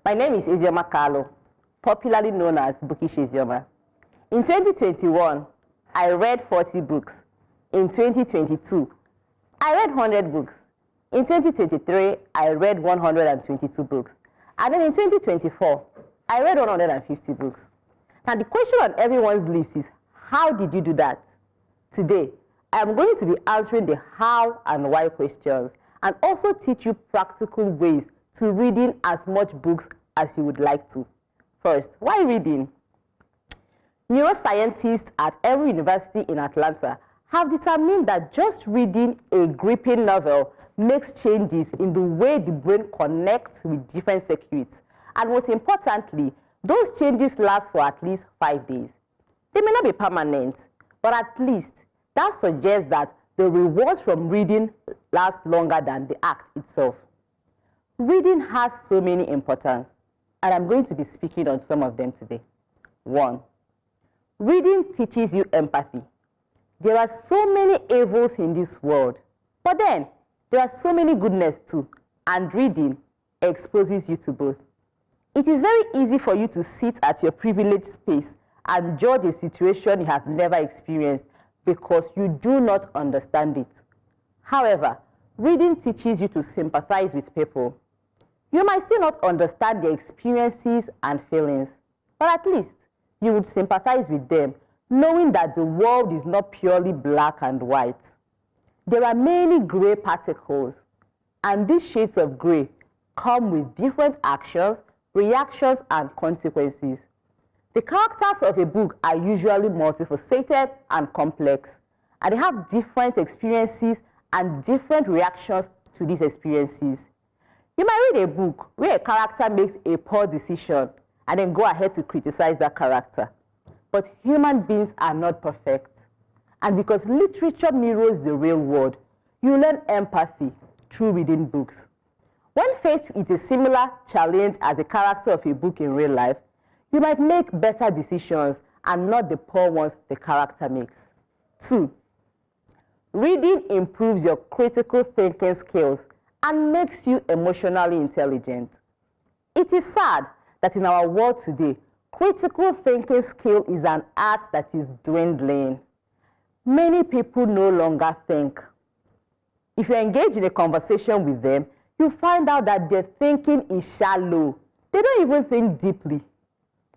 My name is Ezioma Kalu, popularly known as Bookish Ezioma. In 2021, I read 40 books. In 2022, I read 100 books. In 2023, I read 122 books. And then in 2024, I read 150 books. Now the question on everyone's lips is, how did you do that? Today, I am going to be answering the how and why questions and also teach you practical ways to reading as much books as you would like to. First, why reading? Neuroscientists at every university in Atlanta have determined that just reading a gripping novel makes changes in the way the brain connects with different circuits. And most importantly, those changes last for at least 5 days. They may not be permanent, but at least that suggests that the rewards from reading last longer than the act itself. Reading has so many importance, and I'm going to be speaking on some of them today. 1. Reading teaches you empathy. There are so many evils in this world, but then there are so many goodness too, and reading exposes you to both. It is very easy for you to sit at your privileged space and judge a situation you have never experienced because you do not understand it. However, reading teaches you to sympathize with people. You might still not understand their experiences and feelings, but at least you would sympathize with them, knowing that the world is not purely black and white. There are many gray particles, and these shades of gray come with different actions, reactions, and consequences. The characters of a book are usually multifaceted and complex, and they have different experiences and different reactions to these experiences. You might read a book where a character makes a poor decision and then go ahead to criticize that character. But human beings are not perfect. And because literature mirrors the real world, you learn empathy through reading books. When faced with a similar challenge as a character of a book in real life, you might make better decisions and not the poor ones the character makes. 2. Reading improves your critical thinking skills and makes you emotionally intelligent. It is sad that in our world today, critical thinking skill is an art that is dwindling. Many people no longer think. If you engage in a conversation with them, you find out that their thinking is shallow. They don't even think deeply.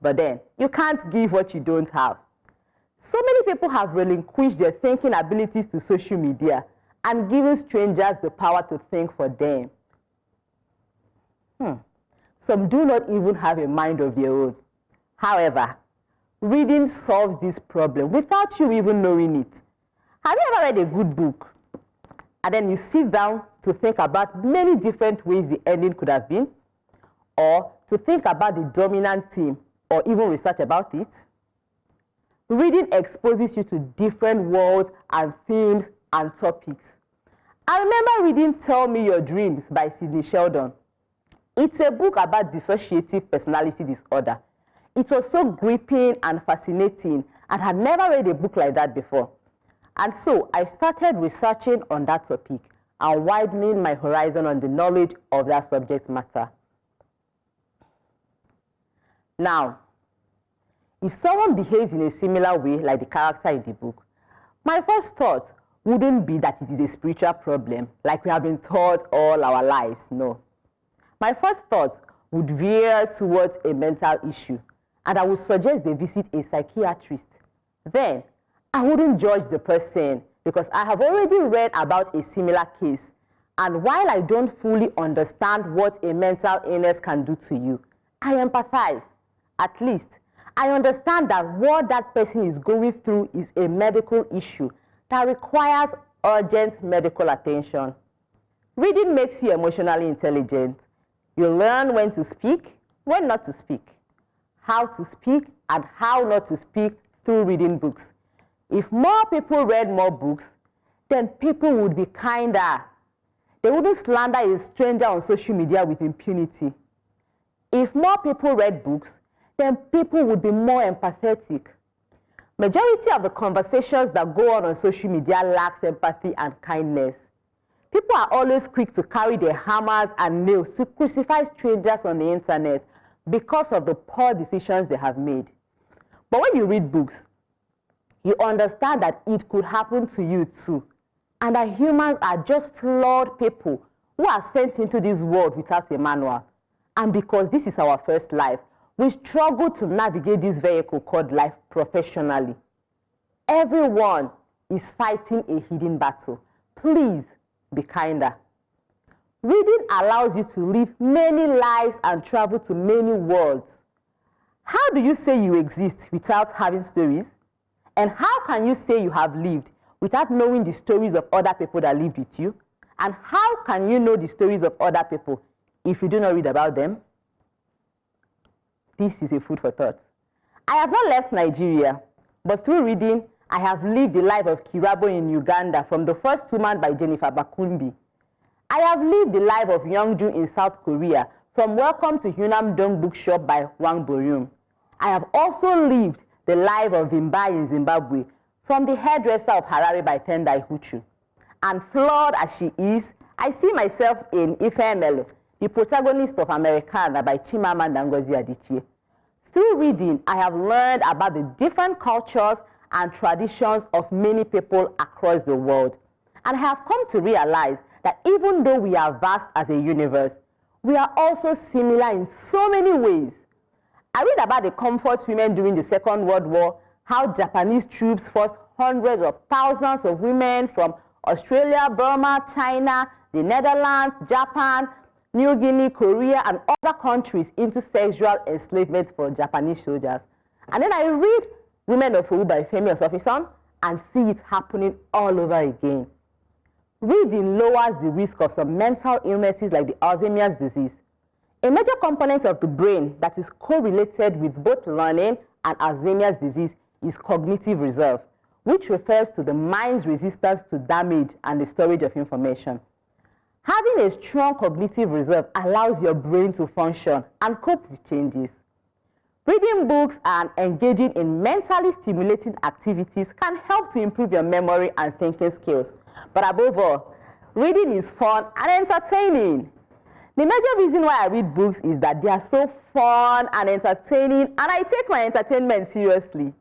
But then, you can't give what you don't have. So many people have relinquished their thinking abilities to social media and given strangers the power to think for them. Some do not even have a mind of their own. However, reading solves this problem without you even knowing it. Have you ever read a good book and then you sit down to think about many different ways the ending could have been, or to think about the dominant theme, or even research about it? Reading exposes you to different worlds and themes and topics. I remember reading Tell Me Your Dreams by Sidney Sheldon. It's a book about dissociative personality disorder. It was so gripping and fascinating, and had never read a book like that before. And so I started researching on that topic and widening my horizon on the knowledge of that subject matter. Now, if someone behaves in a similar way like the character in the book, my first thought wouldn't be that it is a spiritual problem, like we have been taught all our lives. No. My first thought would veer towards a mental issue, and I would suggest they visit a psychiatrist. Then, I wouldn't judge the person because I have already read about a similar case, and while I don't fully understand what a mental illness can do to you, I empathize. At least, I understand that what that person is going through is a medical issue that requires urgent medical attention. Reading makes you emotionally intelligent. You learn when to speak, when not to speak, how to speak, and how not to speak through reading books. If more people read more books, then people would be kinder. They wouldn't slander a stranger on social media with impunity. If more people read books, then people would be more empathetic. Majority of the conversations that go on social media lacks empathy and kindness. People are always quick to carry their hammers and nails to crucify strangers on the internet because of the poor decisions they have made. But when you read books, you understand that it could happen to you too, and that humans are just flawed people who are sent into this world without a manual. And because this is our first life, we struggle to navigate this vehicle called life professionally. Everyone is fighting a hidden battle. Please be kinder. Reading allows you to live many lives and travel to many worlds. How do you say you exist without having stories? And how can you say you have lived without knowing the stories of other people that lived with you? And how can you know the stories of other people if you do not read about them? This is a food for thought. I have not left Nigeria, but through reading, I have lived the life of Kirabo in Uganda, from The First Woman by Jennifer Bakumbi. I have lived the life of Youngju in South Korea, from Welcome to Hunamdong Bookshop by Wang Boryum. I have also lived the life of Vimba in Zimbabwe, from The Hairdresser of Harare by Tendai Huchu. And flawed as she is, I see myself in Ifemelo, the protagonist of Americana by Chimamanda Ngozi Adichie. Through reading, I have learned about the different cultures and traditions of many people across the world. And I have come to realize that even though we are vast as a universe, we are also similar in so many ways. I read about the comfort women during the Second World War, how Japanese troops forced hundreds of thousands of women from Australia, Burma, China, the Netherlands, Japan, New Guinea, Korea, and other countries into sexual enslavement for Japanese soldiers. And then I read Women of Owu by Femi Osofison and see it happening all over again. Reading lowers the risk of some mental illnesses like the Alzheimer's disease. A major component of the brain that is correlated with both learning and Alzheimer's disease is cognitive reserve, which refers to the mind's resistance to damage and the storage of information. Having a strong cognitive reserve allows your brain to function and cope with changes. Reading books and engaging in mentally stimulating activities can help to improve your memory and thinking skills. But above all, reading is fun and entertaining. The major reason why I read books is that they are so fun and entertaining, and I take my entertainment seriously.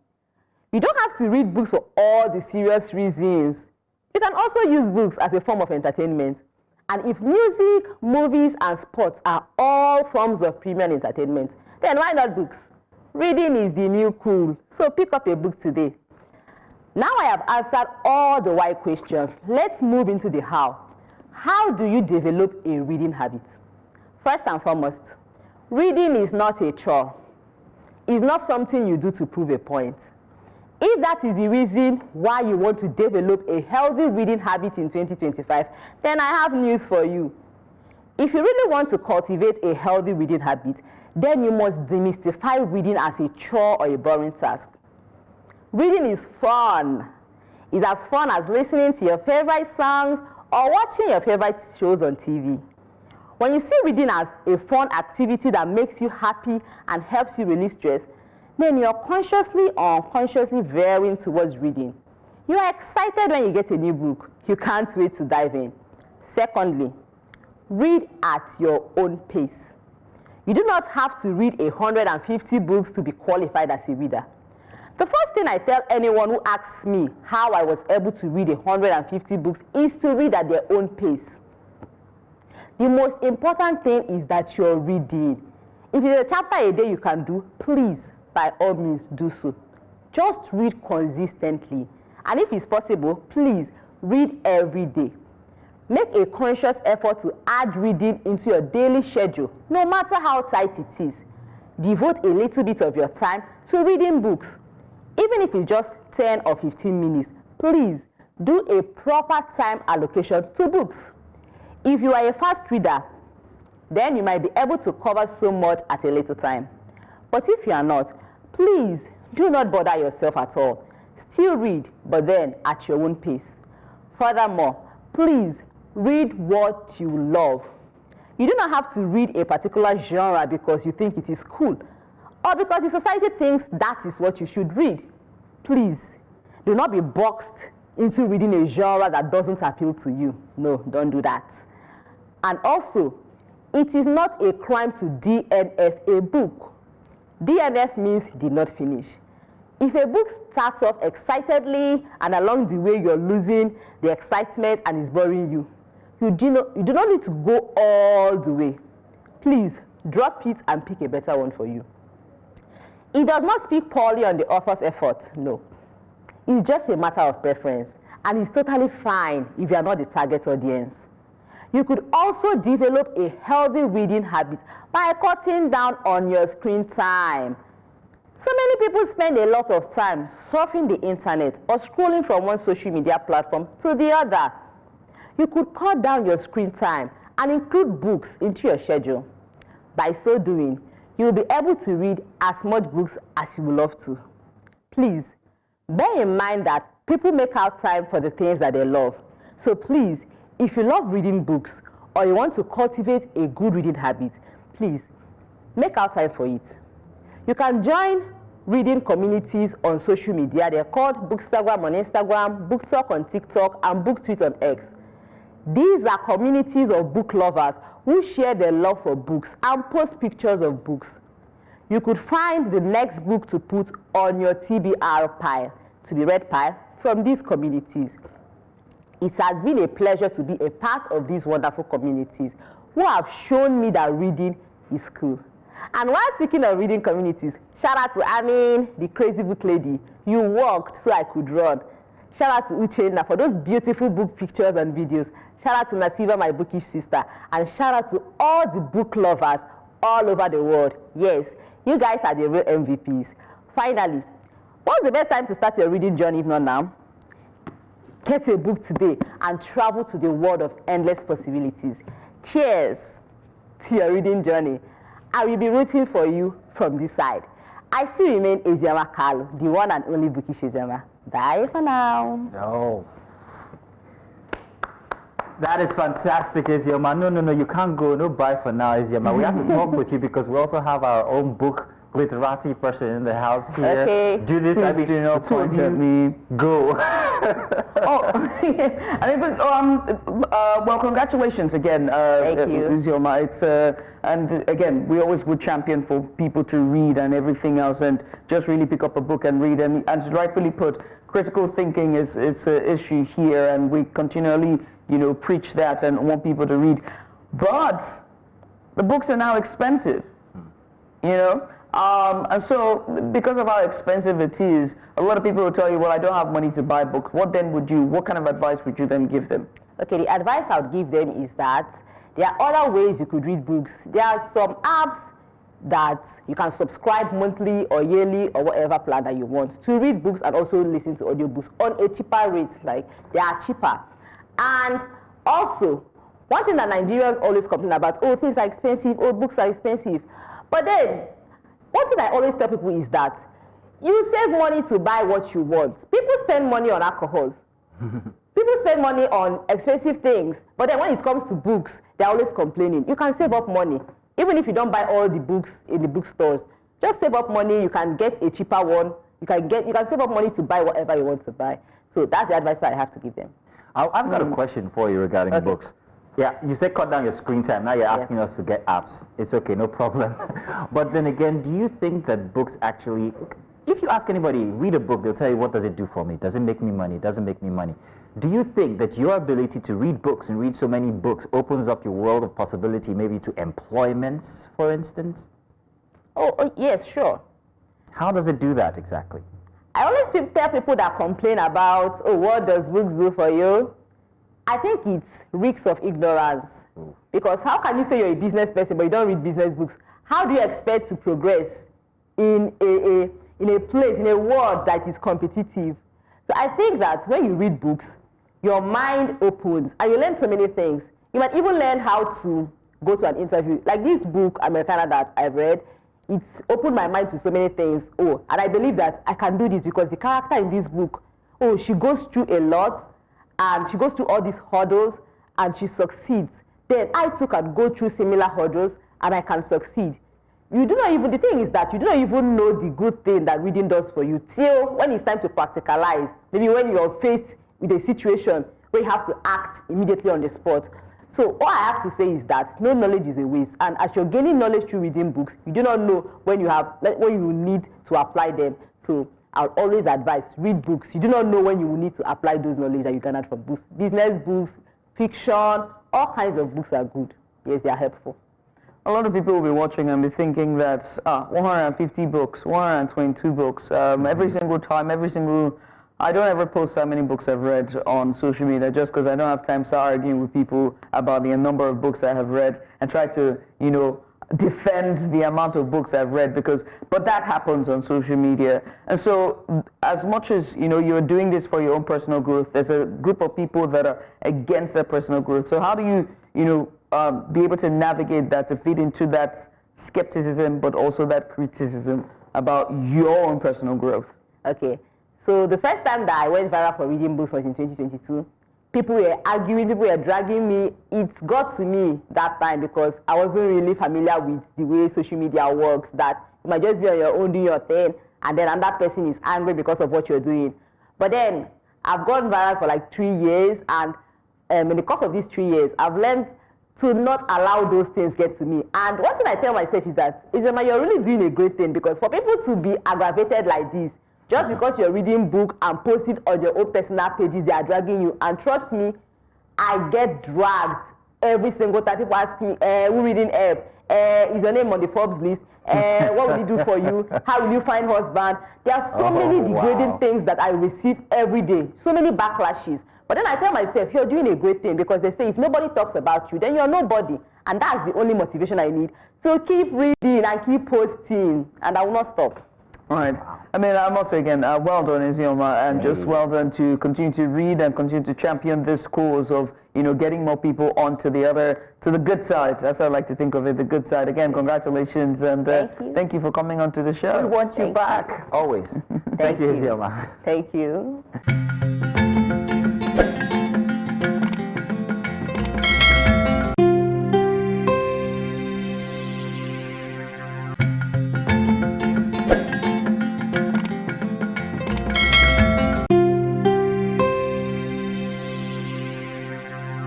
You don't have to read books for all the serious reasons. You can also use books as a form of entertainment. And if music, movies, and sports are all forms of premium entertainment, then why not books? Reading is the new cool, so pick up a book today. Now I have answered all the why questions. Let's move into the how. How do you develop a reading habit? First and foremost, reading is not a chore. It's not something you do to prove a point. If that is the reason why you want to develop a healthy reading habit in 2025, then I have news for you. If you really want to cultivate a healthy reading habit, then you must demystify reading as a chore or a boring task. Reading is fun. It's as fun as listening to your favorite songs or watching your favorite shows on TV. When you see reading as a fun activity that makes you happy and helps you relieve stress, then you're consciously or unconsciously veering towards reading. You are excited when you get a new book. You can't wait to dive in. Secondly, read at your own pace. You do not have to read 150 books to be qualified as a reader. The first thing I tell anyone who asks me how I was able to read 150 books is to read at their own pace. The most important thing is that you're reading. If it's a chapter a day you can do, please, by all means, do so. Just read consistently. And if it's possible, please read every day. Make a conscious effort to add reading into your daily schedule, no matter how tight it is. Devote a little bit of your time to reading books. Even if it's just 10 or 15 minutes, please do a proper time allocation to books. If you are a fast reader, then you might be able to cover so much at a little time. But if you are not, please do not bother yourself at all. Still read, but then at your own pace. Furthermore, please read what you love. You do not have to read a particular genre because you think it is cool, or because the society thinks that is what you should read. Please, do not be boxed into reading a genre that doesn't appeal to you. No, don't do that. And also, It is not a crime to DNF a book. DNF means did not finish. If a book starts off excitedly and along the way you're losing the excitement and is boring you, you do not need to go all the way. Please drop it and pick a better one for you. It does not speak poorly on the author's effort, no. It's just a matter of preference, and it's totally fine if you are not the target audience. You could also develop a healthy reading habit by cutting down on your screen time. So many people spend a lot of time surfing the internet or scrolling from one social media platform to the other. You could cut down your screen time and include books into your schedule. By so doing, you will be able to read as much books as you would love to. Please, bear in mind that people make out time for the things that they love. So please, if you love reading books or you want to cultivate a good reading habit, please make out time for it. You can join reading communities on social media. They're called Bookstagram on Instagram, BookTalk on TikTok, and BookTweet on X. These are communities of book lovers who share their love for books and post pictures of books. You could find the next book to put on your TBR pile, to be read pile, from these communities. It has been a pleasure to be a part of these wonderful communities who have shown me that reading is cool. And while speaking of reading communities, shout out to Amin, the crazy book lady. You walked so I could run. Shout out to Uchenna for those beautiful book pictures and videos. Shout out to Nasiva, my bookish sister. And shout out to all the book lovers all over the world. Yes, you guys are the real MVPs. Finally, what's the best time to start your reading journey if not now? Get a book today and travel to the world of endless possibilities. Cheers to your reading journey. I will be rooting for you from this side. I still remain Ezioma Kalu, the one and only Bookish Ezioma. Bye for now. No. That is fantastic, Ezioma. No, you can't go. No bye for now, Ezioma. We have to talk with you because we also have our own book literati person in the house here. Okay. Judith, I mean, the two of you go. Well, congratulations again, Thank you. Ezioma. It's and again, we always would champion for people to read and everything else, and just really pick up a book and read. And as rightfully put, critical thinking is an issue here, and we continually, preach that and want people to read. But the books are now expensive, and so because of how expensive it is, a lot of people will tell you, well, I don't have money to buy books. What kind of advice would you then give them? Okay, the advice I would give them is that there are other ways you could read books. There are some apps that you can subscribe monthly or yearly or whatever plan that you want to read books and also listen to audiobooks on a cheaper rate. Like, they are cheaper. And also, one thing that Nigerians always complain about, oh, things are expensive, oh, books are expensive. But then, one thing I always tell people is that you save money to buy what you want. People spend money on alcohol. People spend money on expensive things, but then when it comes to books, they're always complaining. You can save up money. Even if you don't buy all the books in the bookstores, just save up money. You can get a cheaper one. You can save up money to buy whatever you want to buy. So that's the advice that I have to give them. I've got a question for you regarding books. Yeah, you said cut down your screen time. Now you're asking us to get apps. It's okay, no problem. But then again, do you think that books actually, if you ask anybody, read a book, they'll tell you, what does it do for me? Does it make me money? Does it make me money? Do you think that your ability to read books and read so many books opens up your world of possibility, maybe to employments, for instance? Oh, yes, sure. How does it do that exactly? I always tell people that complain about, oh, what does books do for you? I think it reeks of ignorance. Ooh. Because how can you say you're a business person but you don't read business books? How do you expect to progress in a place, in a world that is competitive? So I think that when you read books, your mind opens and you learn so many things. You might even learn how to go to an interview. Like this book, Americana, that I've read, it's opened my mind to so many things. Oh, and I believe that I can do this because the character in this book, oh, she goes through a lot and she goes through all these hurdles and she succeeds. Then I too can go through similar hurdles and I can succeed. The thing is that you do not even know the good thing that reading does for you till when it's time to practicalize. Maybe when you're faced with a situation where you have to act immediately on the spot. So all I have to say is that no knowledge is a waste. And as you're gaining knowledge through reading books, you do not know when you need to apply them. So I'll always advise, read books. You do not know when you will need to apply those knowledge that you garnered from books. Business books, fiction, all kinds of books are good. Yes, they are helpful. A lot of people will be watching and be thinking that 150 books, 122 books, every single time, I don't ever post how many books I've read on social media just because I don't have time to start arguing with people about the number of books I have read and try to, defend the amount of books I've read but that happens on social media. And so as much as, you're doing this for your own personal growth, there's a group of people that are against that personal growth. So how do you, be able to navigate that, to feed into that skepticism, but also that criticism about your own personal growth? Okay. So the first time that I went viral for reading books was in 2022. People were arguing, people were dragging me. It got to me that time because I wasn't really familiar with the way social media works, that you might just be on your own doing your thing, and then another person is angry because of what you're doing. But then I've gone viral for like 3 years, and in the course of these 3 years, I've learned to not allow those things get to me. And one thing I tell myself is that, Ezioma, you're really doing a great thing, because for people to be aggravated like this, just because you're reading book and post it on your own personal pages, they are dragging you. And trust me, I get dragged every single time. People ask me, who reading help? Is your name on the Forbes list? What will he do for you? How will you find husband? There are so many degrading things that I receive every day. So many backlashes. But then I tell myself, you're doing a great thing, because they say if nobody talks about you, then you're nobody. And that's the only motivation I need. So keep reading and keep posting, and I will not stop. All right. I mean, I must say again, well done, Ezioma, and just well done to continue to read and continue to champion this cause of, getting more people onto the good side. That's how I like to think of it, the good side. Again, congratulations, and thank you for coming onto the show. We want you back, always. Thank you, you, Ezioma. Thank you.